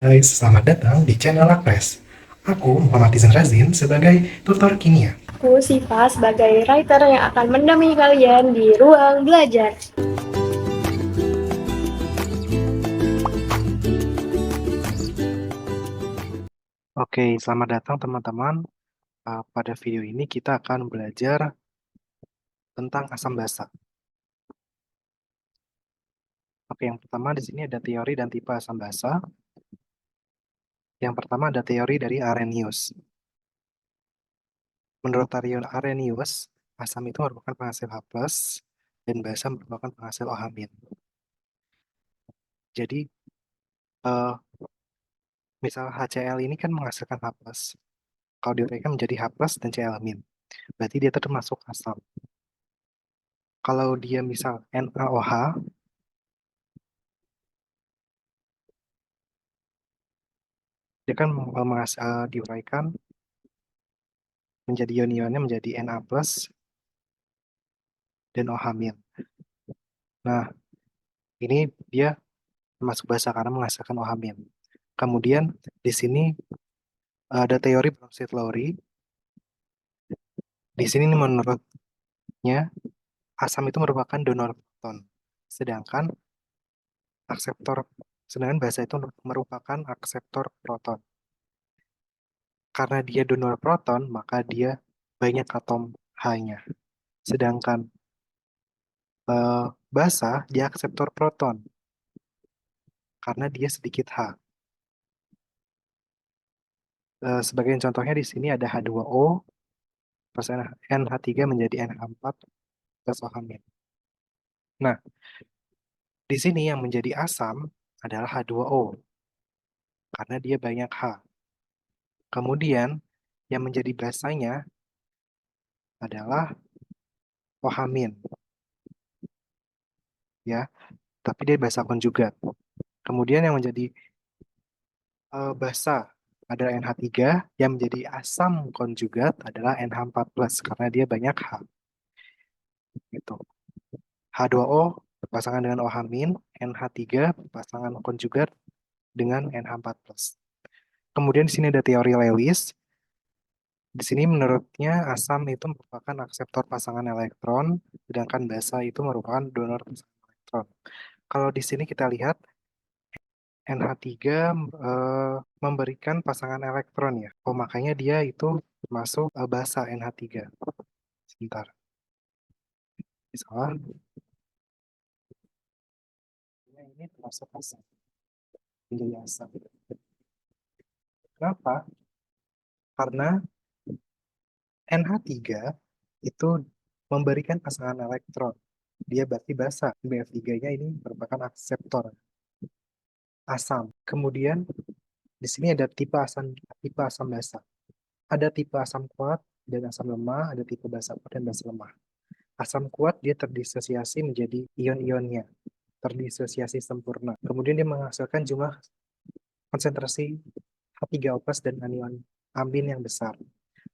Guys, selamat datang di channel Akpres. Aku Muhammad Izan Razin sebagai tutor kimia. Aku Siva sebagai writer yang akan mendampingi kalian di ruang belajar. Oke, selamat datang teman-teman. Pada video ini kita akan belajar tentang asam basa. Oke, yang pertama di sini ada teori dan tipe asam basa. Yang pertama ada teori dari Arrhenius. Menurut Arrhenius, asam itu merupakan penghasil H+, dan basa merupakan penghasil OH-. Jadi, eh, misal HCl ini kan menghasilkan H+. Kalau diuraikan menjadi H+ dan Cl-. Berarti dia termasuk asam. Kalau dia misal NaOH, dia kan diuraikan menjadi ion-ionnya menjadi Na plus dan OH-. Nah, ini dia masuk basa karena menghasilkan OH-. Kemudian di sini ada teori Bronsted-Lowry. Di sini menurutnya asam itu merupakan donor proton, sedangkan akseptor sedangkan basa itu merupakan akseptor proton. Karena dia donor proton, maka dia banyak atom H-nya. Sedangkan basa dia akseptor proton karena dia sedikit H. Sebagai contohnya di sini ada H2O plus NH3 menjadi NH4 plus OH-. Nah, di sini yang menjadi asam adalah H2O karena dia banyak H. Kemudian yang menjadi basanya adalah OH-, ya, tapi dia basa konjugat. Kemudian yang menjadi basa adalah NH3, yang menjadi asam konjugat adalah NH4 plus karena dia banyak H. Gitu. H2O berpasangan dengan OH-, NH3 berpasangan konjugat dengan NH4 plus. Kemudian di sini ada teori Lewis. Di sini menurutnya asam itu merupakan akseptor pasangan elektron, sedangkan basa itu merupakan donor pasangan elektron. Kalau di sini kita lihat NH3 memberikan pasangan elektron ya. Oh, makanya dia itu masuk basa NH3. Sebentar. Salah. Ini termasuk asam. Menjadi asam. Kenapa? Karena NH3 itu memberikan pasangan elektron. Dia berarti basa. BF3-nya ini merupakan akseptor asam. Kemudian di sini ada tipe asam basa. Ada tipe asam kuat dan asam lemah, ada tipe basa kuat dan basa lemah. Asam kuat dia terdisosiasi menjadi ion-ionnya, terdisosiasi sempurna. Kemudian dia menghasilkan jumlah konsentrasi H3O+ dan anion amin yang besar.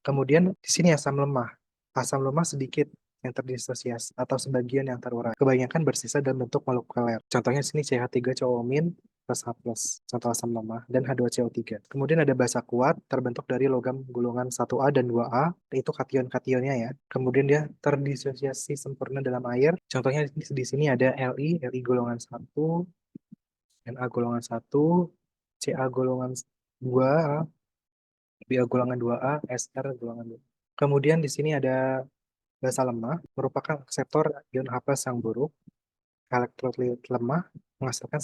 Kemudian di sini asam lemah. Asam lemah sedikit yang terdisosiasi atau sebagian yang terurai. Kebanyakan bersisa dalam bentuk molekuler. Contohnya di smin CH3COO- plus H+, contoh asam lemah, dan H2CO3. Kemudian ada basa kuat, terbentuk dari logam golongan 1A dan 2A, itu kation-kationnya ya. Kemudian dia terdisosiasi sempurna dalam air. Contohnya di sini ada Li golongan 1, Na golongan 1, Ca golongan 2, Ba golongan 2A, Sr golongan 2. Kemudian di sini ada basa lemah, merupakan akseptor ion H+ yang buruk. Elektrolit lemah menghasilkan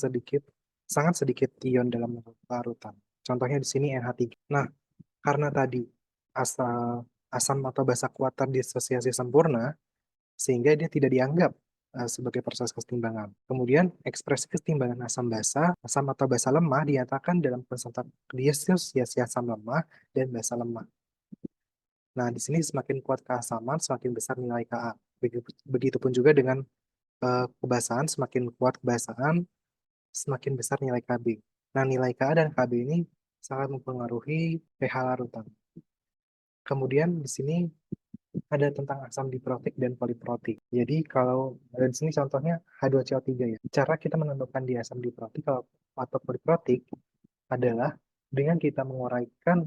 sangat sedikit ion dalam larutan. Contohnya di sini NH3. Nah, karena tadi asam atau basa kuat terdisosiasi sempurna, sehingga dia tidak dianggap sebagai proses kesetimbangan. Kemudian, ekspresi kesetimbangan asam basa, asam atau basa lemah dinyatakan dalam konsentrasi disosiasi asam lemah dan basa lemah. Nah, di sini semakin kuat keasaman, semakin besar nilai Ka. Begitupun juga dengan kebasahan, semakin kuat kebasahan, semakin besar nilai Kb. Nah, nilai Ka dan Kb ini sangat mempengaruhi pH larutan. Kemudian di sini ada tentang asam diprotik dan poliprotik. Jadi kalau di sini contohnya H2CO3 ya. Cara kita menentukan dia asam diprotik atau poliprotik, adalah dengan kita menguraikan,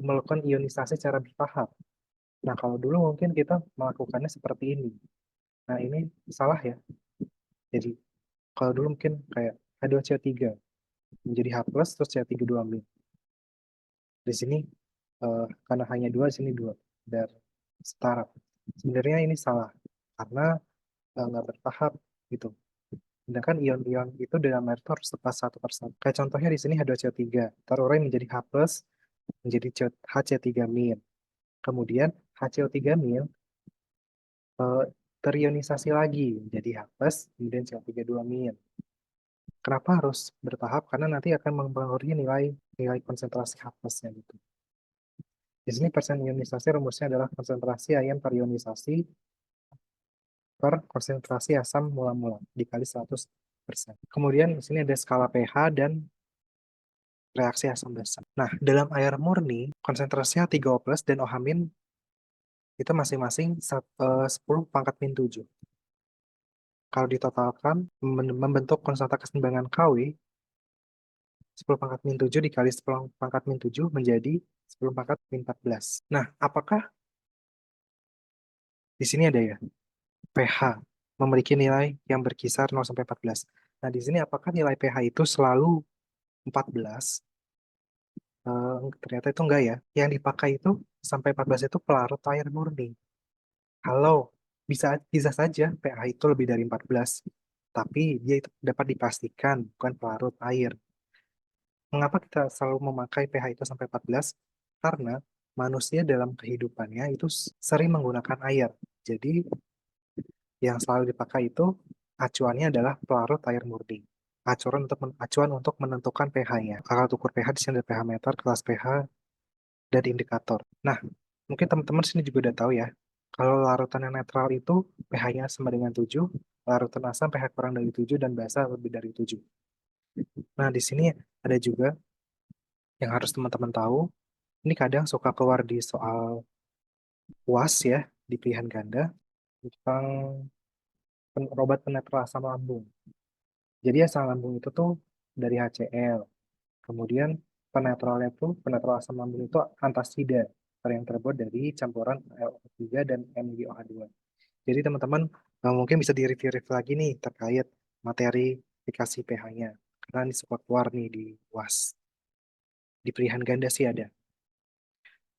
melakukan ionisasi secara bertahap. Nah, kalau dulu mungkin kita melakukannya seperti ini. Nah, ini salah ya. Jadi, kalau dulu mungkin kayak H2CO3 menjadi H+, terus CO3 2 min. Di sini, karena hanya dua, di sini dua. Dan setara. Sebenarnya ini salah. Karena nggak bertahap gitu. Sedangkan ion-ion itu dalam air itu harus tepat satu persatu. Kayak contohnya di sini H2CO3 terurai menjadi H+, menjadi HC3-. Kemudian HCO3- terionisasi lagi menjadi H+, kemudian CO3 2-. Kenapa harus bertahap? Karena nanti akan mempengaruhi nilai nilai konsentrasi H+-nya gitu. Di sini persen ionisasi rumusnya adalah konsentrasi ion per ionisasi per konsentrasi asam mula-mula dikali 100%. Kemudian di sini ada skala pH dan reaksi asam basa. Nah, dalam air murni, konsentrasinya 3O+ dan OH- itu masing-masing 10 pangkat min 7. Kalau ditotalkan, membentuk konstan keseimbangan Kw, 10 pangkat min 7 dikali 10 pangkat min 7 menjadi 10 pangkat min 14. Nah, apakah di sini ada ya, pH memiliki nilai yang berkisar 0 sampai 14. Nah, di sini apakah nilai pH itu selalu 14? Ternyata itu enggak ya. Yang dipakai itu sampai 14 itu pelarut air murni. Kalau bisa bisa saja pH itu lebih dari 14, tapi dia itu dapat dipastikan bukan pelarut air. Mengapa kita selalu memakai pH itu sampai 14? Karena manusia dalam kehidupannya itu sering menggunakan air. Jadi yang selalu dipakai itu acuannya adalah pelarut air murni. Acuan untuk menentukan pH-nya. Alat ukur pH di sini ada pH meter, kelas pH, dan indikator. Nah, mungkin teman-teman sini juga udah tahu ya, kalau larutan yang netral itu pH-nya sama dengan 7, larutan asam pH kurang dari 7, dan basa lebih dari 7. Nah, di sini ada juga yang harus teman-teman tahu, ini kadang suka keluar di soal UAS ya, di pilihan ganda, tentang obat penetral asam lambung. Jadi asam lambung itu tuh dari HCl. Kemudian penetral asam lambung itu antasida yang terbuat dari campuran LO3 dan MgOH2. Jadi teman-teman mungkin bisa di-review lagi nih terkait materi aplikasi pH-nya. Karena ini suka keluar nih di UAS. Di pilihan ganda sih ada.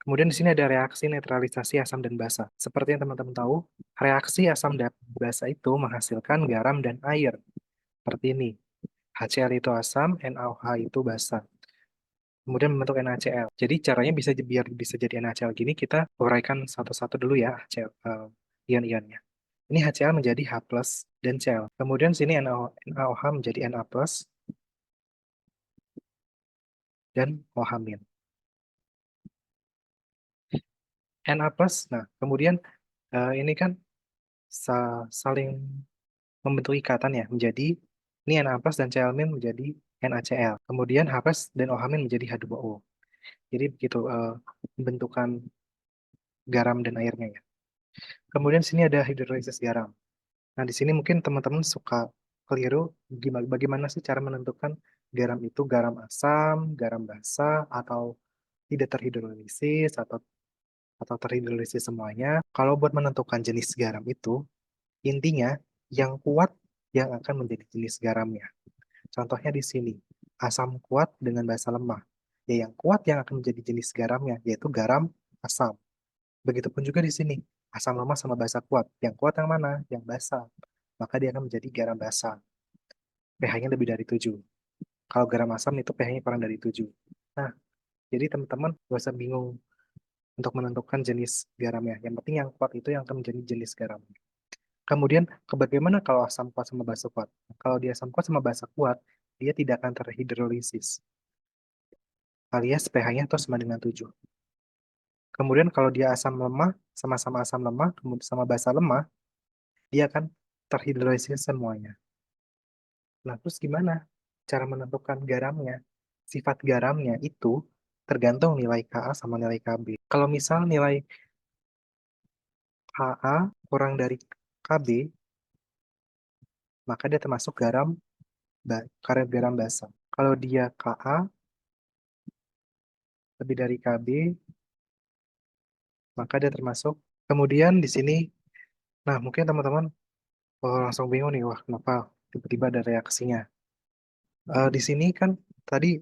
Kemudian di sini ada reaksi netralisasi asam dan basa. Seperti yang teman-teman tahu, reaksi asam dan basa itu menghasilkan garam dan air. Seperti ini. HCl itu asam, NaOH itu basa. Kemudian membentuk NaCl. Jadi caranya biar bisa jadi NaCl gini, kita uraikan satu-satu dulu ya HCl, ion-ionnya. Ini HCl menjadi H+ dan Cl. Kemudian sini NaOH menjadi Na+ dan OH-. Na+, nah kemudian ini kan saling membentuk ikatan ya, menjadi ini Na+ dan Cl- menjadi NaCl. Kemudian H+ dan OH- menjadi H2O. Jadi begitu pembentukan garam dan airnya ya. Kemudian sini ada hidrolisis garam. Nah, di sini mungkin teman-teman suka keliru bagaimana sih cara menentukan garam itu garam asam, garam basa, atau tidak terhidrolisis, atau terhidrolisis semuanya. Kalau buat menentukan jenis garam itu, intinya yang kuat yang akan menjadi jenis garamnya. Contohnya di sini, asam kuat dengan basa lemah. Ya, yang kuat yang akan menjadi jenis garamnya, yaitu garam asam. Begitupun juga di sini, asam lemah sama basa kuat. Yang kuat yang mana? Yang basa. Maka dia akan menjadi garam basa. pH-nya lebih dari 7. Kalau garam asam itu pH-nya kurang dari 7. Nah, jadi teman-teman gak usah bingung untuk menentukan jenis garamnya. Yang penting yang kuat itu yang akan menjadi jenis garam. Kemudian, bagaimana kalau asam kuat sama basa kuat? Kalau dia asam kuat sama basa kuat, dia tidak akan terhidrolisis. Alias pH-nya itu sama dengan 7. Kemudian kalau dia asam lemah, sama-sama asam lemah, kemudian sama basa lemah, dia akan terhidrolisis semuanya. Nah, terus gimana cara menentukan garamnya? Sifat garamnya itu tergantung nilai Ka sama nilai Kb. Kalau misal nilai Ka kurang dari Kb, maka dia termasuk garam basa. Kalau dia Ka lebih dari KB, maka dia termasuk. Kemudian di sini, nah mungkin teman-teman langsung bingung nih, wah kenapa tiba-tiba ada reaksinya. Di sini kan tadi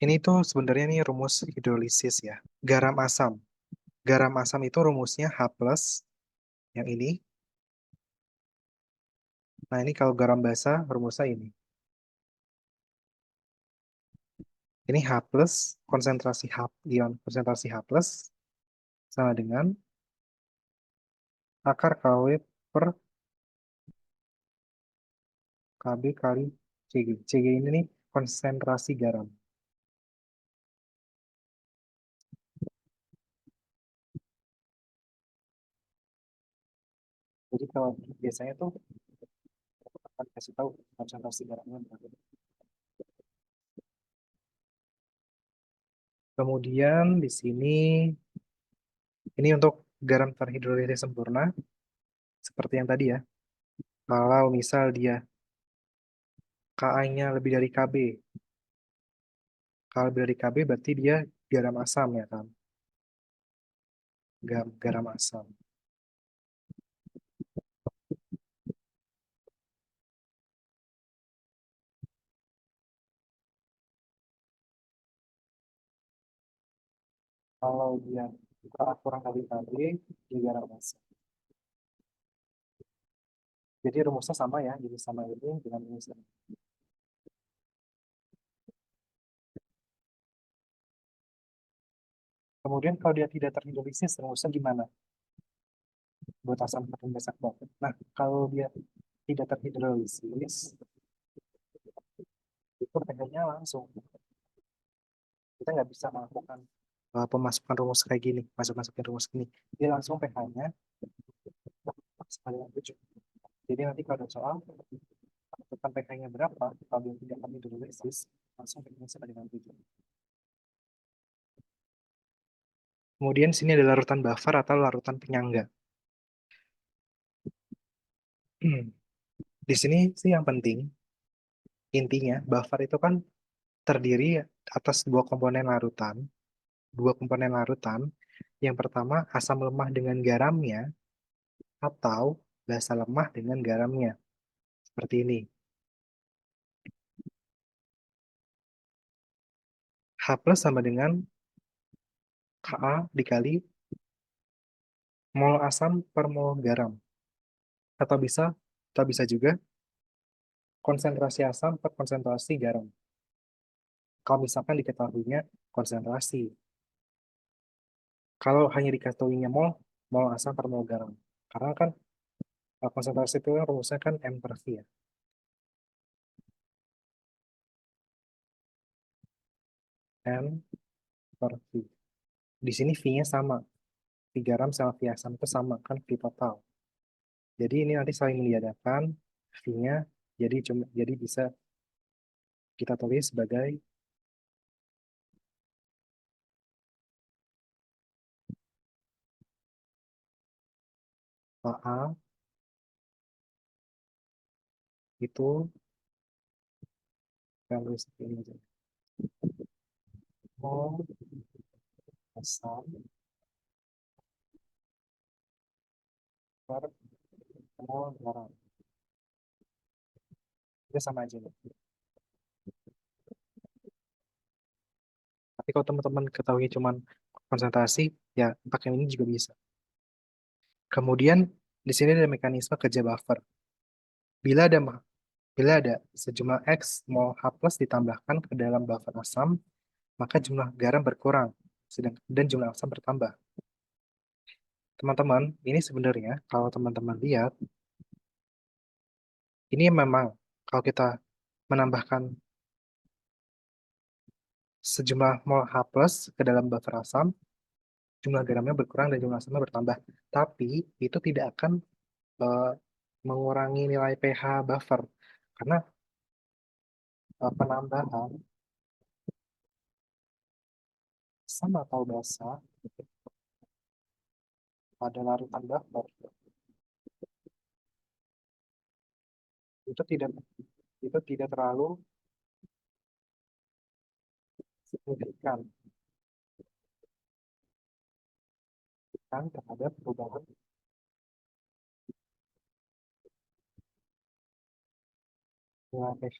ini tuh sebenarnya nih rumus hidrolisis ya. Garam asam. Garam asam itu rumusnya H plus yang ini. Nah ini kalau garam basa rumusnya ini. Ini H plus, konsentrasi H, ion konsentrasi H plus sama dengan akar KW per KB kali Cg. Cg ini nih konsentrasi garam. Jadi kalau biasanya tuh akan kasih tahu konsentrasi garamnya berapa. Kemudian di sini ini untuk garam terhidrolisis sempurna seperti yang tadi ya. Kalau misal dia Ka-nya lebih dari Kb, kalau lebih dari Kb berarti dia garam asam ya kan, garam asam. Kalau dia kurang dari Kb, dia garam asam. Jadi rumusnya sama ya, jadi sama ini dengan ini sama. Kemudian kalau dia tidak terhidrolisis, rumusnya gimana? Buat asam pertumbuhan boksit. Nah, kalau dia tidak terhidrolisis, itu pH-nya langsung. Kita nggak bisa melakukan pemasukan rumus kayak gini, masukin rumus gini. Dia langsung pH-nya sama dengan 7. Jadi nanti kalau ada soal, tentukan pH-nya berapa, kalau dia tidak terhidrolisis, langsung pH-nya sama dengan 7. Kemudian sini ada larutan buffer atau larutan penyangga. Di sini sih yang penting, intinya buffer itu kan terdiri atas dua komponen larutan. Dua komponen larutan. Yang pertama asam lemah dengan garamnya atau basa lemah dengan garamnya. Seperti ini. H plus sama dengan Ka dikali mol asam per mol garam. Atau bisa juga konsentrasi asam per konsentrasi garam. Kalau misalkan diketahuinya konsentrasi. Kalau hanya diketahuinya mol, mol asam per mol garam. Karena kan konsentrasi itu kan rumusnya kan M per V ya. M per V. Di sini V-nya sama. V garam sama V asam itu sama kan V total. Jadi ini nanti saling meniadakan V-nya jadi bisa kita tulis sebagai A itu kalau ini aja. Mol asam per mol garam. Itu sama aja nih. Tapi kalau teman-teman ketahui cuman konsentrasi, ya pakai ini juga bisa. Kemudian di sini ada mekanisme kerja buffer. Bila ada bila ada sejumlah X mol H plus ditambahkan ke dalam buffer asam, maka jumlah garam berkurang, dan jumlah asam bertambah. Teman-teman, ini sebenarnya kalau teman-teman lihat, ini memang kalau kita menambahkan sejumlah mol H plus ke dalam buffer asam, jumlah garamnya berkurang dan jumlah asamnya bertambah. Tapi itu tidak akan eh, mengurangi nilai pH buffer karena penambahan asam atau basa pada larutan buffer itu tidak terlalu signifikan terhadap perubahan nilai pH.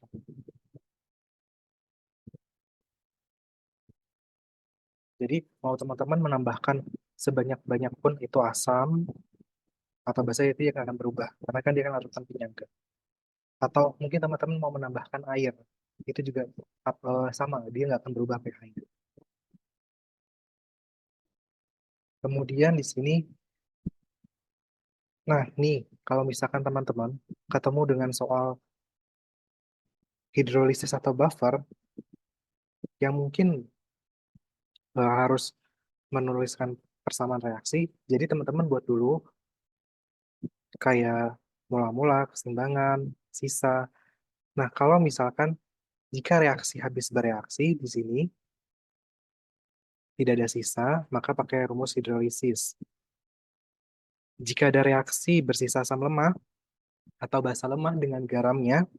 Jadi mau teman-teman menambahkan sebanyak-banyak pun itu asam atau basa itu yang akan berubah karena kan dia kan larutan penyangga. Atau mungkin teman-teman mau menambahkan air, itu juga sama, dia nggak akan berubah pH-nya. Kemudian di sini, nah nih, kalau misalkan teman-teman ketemu dengan soal hidrolisis atau buffer, yang mungkin harus menuliskan persamaan reaksi, jadi teman-teman buat dulu kayak mula-mula, keseimbangan, sisa. Nah, kalau misalkan jika reaksi habis bereaksi di sini, tidak ada sisa, maka pakai rumus hidrolisis. Jika ada reaksi bersisa asam lemah atau basa lemah dengan garamnya,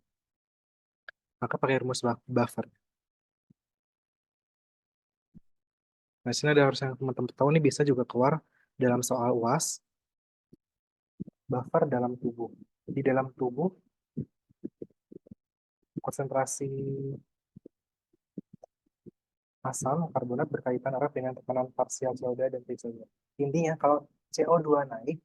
maka pakai rumus buffer. Nah, sini ada harus yang teman-teman tahu nih bisa juga keluar dalam soal UAS, buffer dalam tubuh. Di dalam tubuh, konsentrasi asam karbonat berkaitan erat dengan tekanan parsial CO2 dan PCO2. Intinya kalau CO2 naik,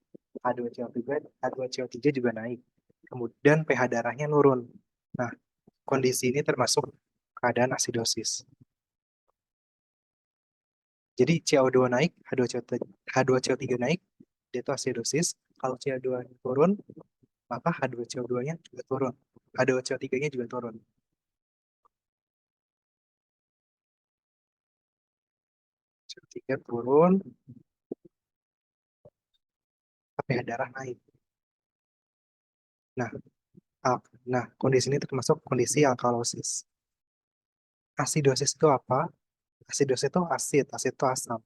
H2CO3, H2CO3 juga naik. Kemudian pH darahnya nurun. Nah, kondisi ini termasuk keadaan asidosis. Jadi CO2 naik, H2CO3 naik, dia itu asidosis. Kalau CO2 turun, maka H2CO2-nya juga turun. H2CO3-nya juga turun. CO3 turun, pH darah naik. Nah, nah, kondisi ini termasuk kondisi alkalosis. Asidosis itu apa? Asidosis itu asid itu asam.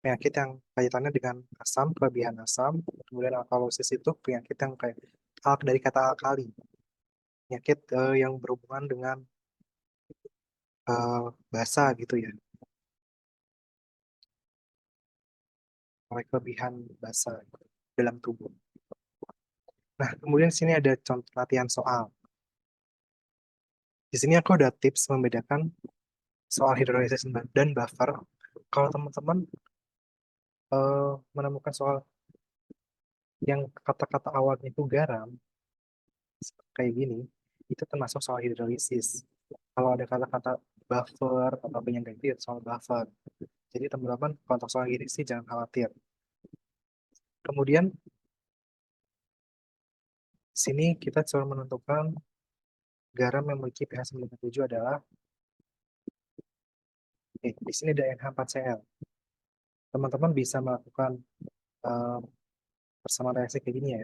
Penyakit yang kaitannya dengan asam, kelebihan asam. Kemudian alkalosis itu penyakit yang kayak dari kata alkali. Penyakit yang berhubungan dengan basa gitu ya. Oleh kelebihan basa dalam tubuh. Nah, kemudian sini ada contoh latihan soal. Di sini aku ada tips membedakan soal hidrolisis dan buffer. Kalau teman-teman menemukan soal yang kata-kata awalnya itu garam, kayak gini, itu termasuk soal hidrolisis. Kalau ada kata-kata buffer atau penyangga itu ya soal buffer. Jadi teman-teman, untuk soal ini sih jangan khawatir. Kemudian, sini kita coba menentukan garam yang memiliki pH 9,7 adalah, di sini ada NH4Cl. Teman-teman bisa melakukan eh, persamaan reaksi kayak gini ya.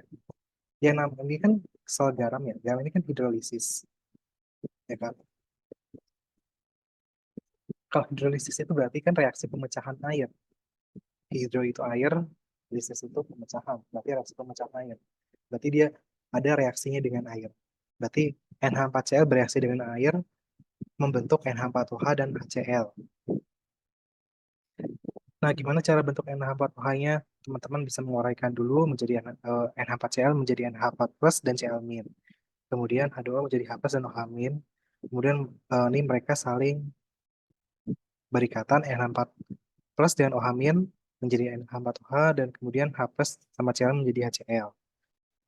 Yang namanya ini kan soal garam ya. Garam ini kan hidrolisis, ya kan? Kalau hidrolisis itu berarti kan reaksi pemecahan air. Hidro itu air, lisis itu pemecahan. Berarti reaksi pemecahan air. Berarti dia ada reaksinya dengan air. Berarti NH4Cl bereaksi dengan air, membentuk NH4OH dan HCl. Nah, gimana cara bentuk NH4OH-nya? Teman-teman bisa menguraikan dulu menjadi NH4Cl menjadi NH4 plus dan Cl min. Kemudian H2O menjadi H plus dan OH min. Kemudian ini mereka saling berikatan NH4 plus dengan OH min menjadi NH4OH dan kemudian H plus sama Cl menjadi HCl.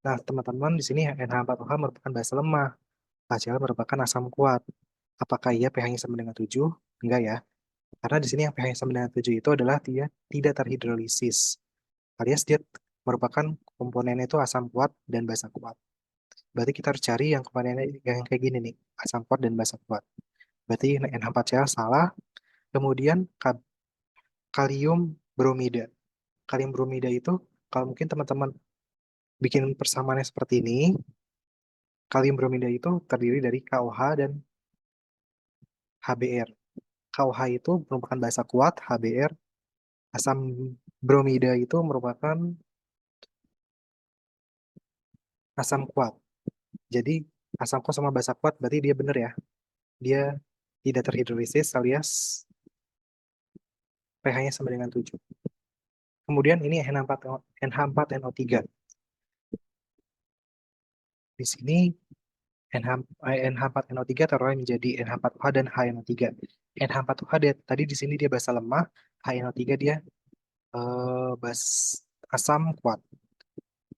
Nah, teman-teman di sini NH4OH merupakan basa lemah. HCl merupakan asam kuat. Apakah ia pH-nya sama dengan 7? Enggak ya. Karena di sini yang pH-nya sama dengan 7 itu adalah dia tidak terhidrolisis. Alias dia merupakan komponennya itu asam kuat dan basa kuat. Berarti kita harus cari yang komponennya yang kayak gini nih, asam kuat dan basa kuat. Berarti NH4Cl salah. Kemudian kalium bromida. Kalium bromida itu kalau mungkin teman-teman bikin persamaannya seperti ini, kalium bromida itu terdiri dari KOH dan HBr. KOH itu merupakan basa kuat, HBr, asam bromida itu merupakan asam kuat. Jadi asam kuat sama basa kuat berarti dia benar ya. Dia tidak terhidrolisis alias pH-nya sama dengan 7. Kemudian ini NH4NO3. Di sini NH4NO3 taruhnya menjadi NH4OH dan HNO3. NH4OH tadi di sini dia basa lemah, HNO3 dia bas asam kuat.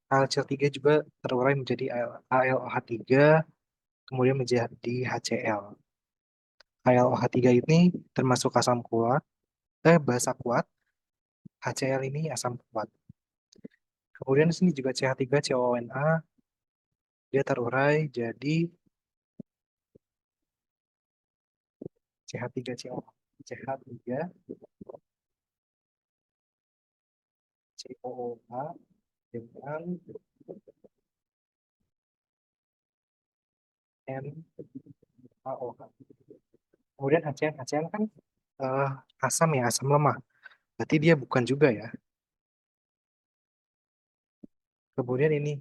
AlCl3 juga terurai menjadi AlOH3, kemudian menjadi HCl. AlOH3 ini termasuk asam kuat, basa kuat, HCl ini asam kuat. Kemudian di sini juga CH3COONA, dia terurai jadi CH3CO, CH3COOH dengan NaOH. Kemudian HCl kan asam ya, asam lemah. Berarti dia bukan juga ya. Kemudian ini,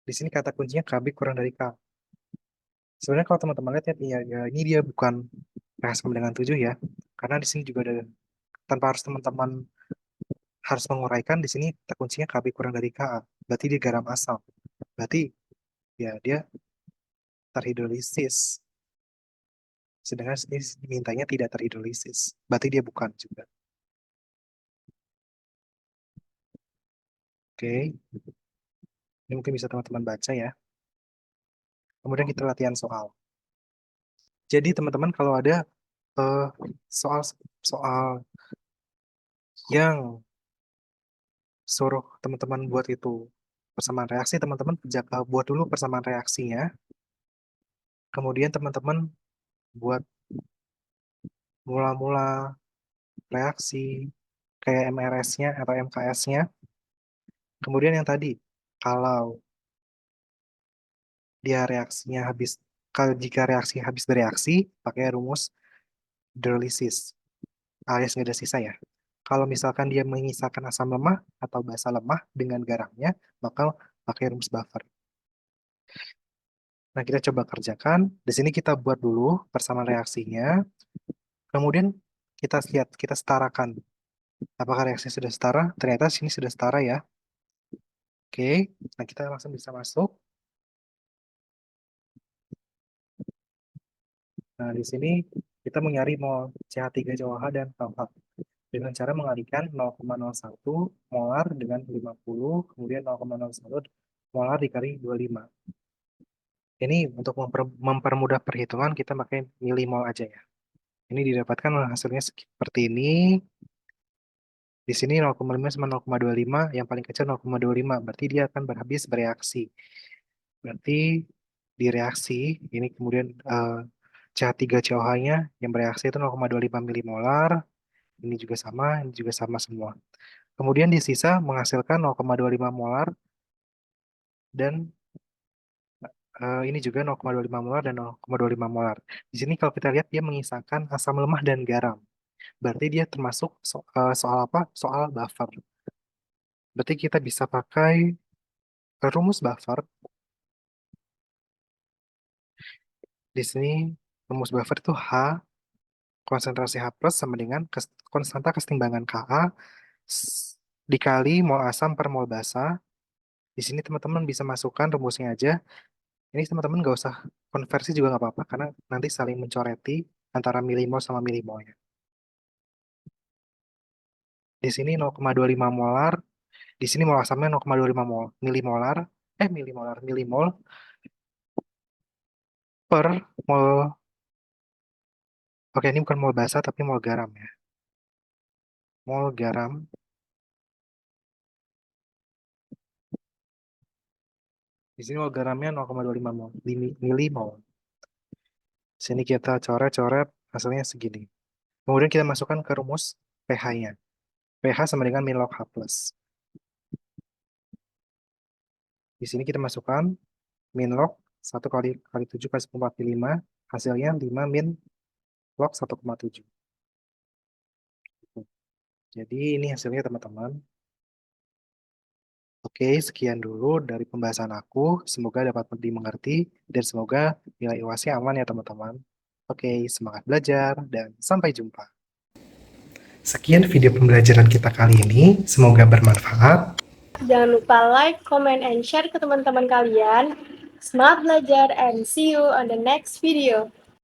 di sini kata kuncinya Kb kurang dari K. Sebenarnya kalau teman-teman lihat ya, ini dia bukan pH sama dengan 7 ya. Karena di sini juga ada, tanpa harus teman-teman harus menguraikan, di sini kata kuncinya Kb kurang dari Ka. Berarti dia garam asam. Berarti ya dia terhidrolisis. Sedangkan sini dimintanya tidak terhidrolisis. Berarti dia bukan juga. Oke, ini mungkin bisa teman-teman baca ya. Kemudian kita latihan soal. Jadi teman-teman kalau ada eh, soal soal yang suruh teman-teman buat itu persamaan reaksi, teman-teman buat dulu persamaan reaksinya. Kemudian teman-teman buat mula-mula reaksi kayak MRS-nya atau MKS-nya. Kemudian yang tadi, kalau dia reaksinya habis, kalau jika reaksi habis bereaksi, pakai rumus hidrolisis alias nggak ada sisa ya. Kalau misalkan dia menyisakan asam lemah atau basa lemah dengan garamnya, maka pakai rumus buffer. Nah, kita coba kerjakan. Di sini kita buat dulu persamaan reaksinya. Kemudian kita lihat, kita setarakan. Apakah reaksi sudah setara? Ternyata sini sudah setara ya. Oke, nah kita langsung bisa masuk. Nah, di sini kita mencari mol CH3COH dan KH dengan cara mengalihkan 0,01 molar dengan 50, kemudian 0,01 molar dikali 25. Ini untuk mempermudah perhitungan, kita pakai milimol aja ya. Ini didapatkan hasilnya seperti ini. Di sini 0,5 sama 0,25, yang paling kecil 0,25. Berarti dia akan habis bereaksi. Berarti di reaksi, ini kemudian CH3COH-nya yang bereaksi itu 0,25 milimolar. Ini juga sama semua. Kemudian di sisa menghasilkan 0,25 molar dan ini juga 0,25 molar dan 0,25 molar. Di sini kalau kita lihat dia mengisahkan asam lemah dan garam. Berarti dia termasuk soal apa? Soal buffer. Berarti kita bisa pakai rumus buffer. Di sini rumus buffer itu H, konsentrasi H plus sama dengan konstanta kesetimbangan Ka dikali mol asam per mol basa. Di sini teman-teman bisa masukkan rumusnya aja. Ini teman-teman nggak usah konversi juga nggak apa-apa, karena nanti saling mencoreti antara milimol sama milimolnya. Di sini 0,25 molar, di sini mol asamnya 0,25 milimolar, milimol per mol. Oke, ini bukan mol basa tapi mol garam ya. Mol garam. Di sini mol garamnya 0,25 milimol. Sini kita coret-coret, hasilnya segini. Kemudian kita masukkan ke rumus pH-nya. pH sama dengan min log H plus. Di sini kita masukkan min log 1 kali 7 kali 10 × 5, hasilnya 5 min log 1,7. Jadi ini hasilnya teman-teman. Oke, sekian dulu dari pembahasan aku. Semoga dapat dimengerti dan semoga nilai UASnya aman ya teman-teman. Oke, semangat belajar dan sampai jumpa. Sekian video pembelajaran kita kali ini. Semoga bermanfaat. Jangan lupa like, comment, and share ke teman-teman kalian. Semangat belajar and see you on the next video.